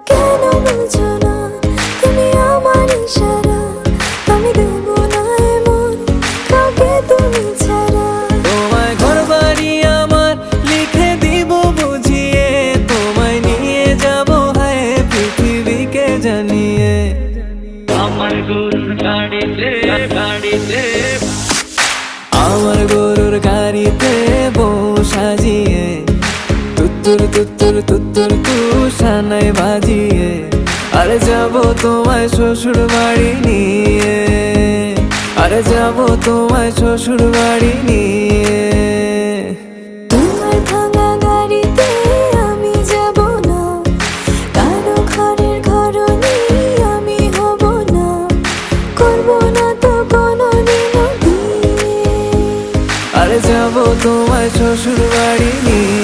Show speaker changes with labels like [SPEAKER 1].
[SPEAKER 1] কেন বুঝো না তুমি আমার ইশারা, আমি দেব না এমন কাউকে তুমি ছাড়া।
[SPEAKER 2] তোমায় ঘরবাড়ি আমার লিখে দিব বুঝিয়ে, তোমায় নিয়ে যাব হায় পৃথিবীকে জানিয়ে।
[SPEAKER 3] আমার গরুর গাড়িতে গাড়িতে
[SPEAKER 2] আমার গরুর গাড়িতে বউ সাজিয়ে, তুত্তুর তুত্তুর তুত্তুর তুষানায় বাজিয়ে, আরে যাব তোমায় শ্বশুর বাড়ি নিয়ে, আরে যাব তোমায় শ্বশুর বাড়ি নিয়ে।
[SPEAKER 1] তোমার ভাঙা গাড়িতে আমি যাব না, কারো ঘরের ঘরনি আমি হব না, করব না তো কোনোদিনও বিয়ে।
[SPEAKER 2] আরে যাব তোমায় শ্বশুর বাড়ি নিয়ে।